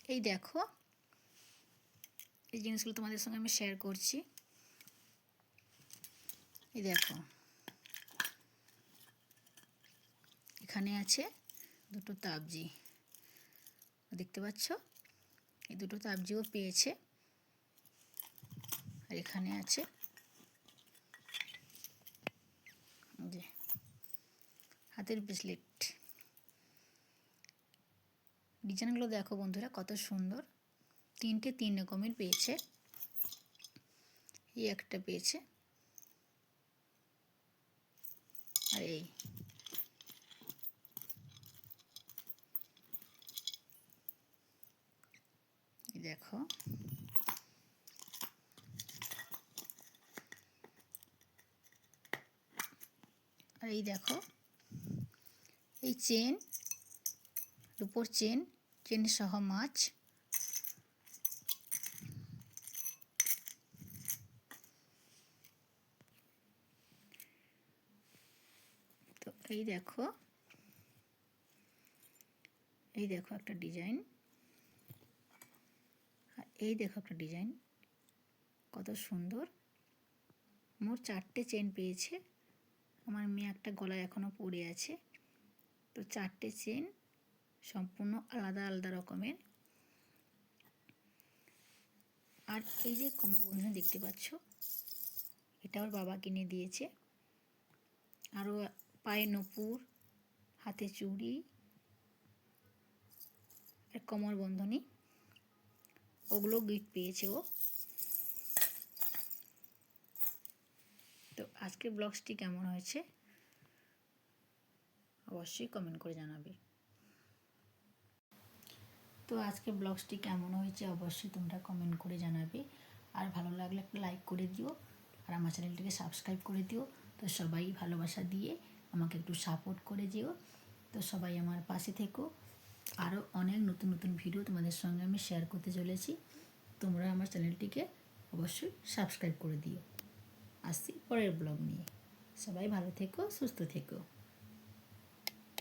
এই দেখো, এই জিনিসগুলো তোমাদের সঙ্গে আমি শেয়ার করছি। এই দেখো, এখানে আছে দুটো তাবজি, দেখতে পাচ্ছ? এই দুটো তাবজিও পেয়েছে। আর এখানে আছে যে হাতের ব্রেসলেট। ডিজাইনগুলো দেখো বন্ধুরা কত সুন্দর। তিনটে তিন রকমের পেয়েছে। এই একটা পেয়েছে, আর এই দেখো, আর এই দেখো, এই চেন, রূপোর চেন, চেন সহ মাছ। তো এই দেখো, এই দেখো একটা ডিজাইন, আর এই দেখো একটা ডিজাইন, কত সুন্দর। মোট 4টে চেন পেয়েছে। আমার মেয়ে একটা গলায় এখনও পড়ে আছে। তো 4টে চেন সম্পূর্ণ আলাদা আলাদা রকমের। আর এই যে কমর বন্ধনী দেখতে পাচ্ছ, এটা ওর বাবা কিনে দিয়েছে। আরও পায়ে নূপুর, হাতে চুড়ি, আর কোমর বন্ধনী, ওগুলো গিফট পেয়েছে ও। তো আজকের ব্লগসটি কেমন হয়েছে অবশ্যই কমেন্ট করে জানাবে। তো আজকের ব্লগসটি কেমন হয়েছে অবশ্যই তোমরা কমেন্ট করে জানাবে। আর ভালো লাগলে একটা লাইক করে দিও, আর আমার চ্যানেলটিকে সাবস্ক্রাইব করে দিও। তো সবাই ভালোবাসা দিয়ে আমাকে একটু সাপোর্ট করে দিও। তো সবাই আমার পাশে থেকো। আরও অনেক নতুন নতুন ভিডিও তোমাদের সঙ্গে আমি শেয়ার করতে চলেছি। তোমরা আমার চ্যানেলটিকে অবশ্যই সাবস্ক্রাইব করে দিও। আসছি পরের ব্লগ নিয়ে। সবাই ভালো থেকো, সুস্থ থেকো।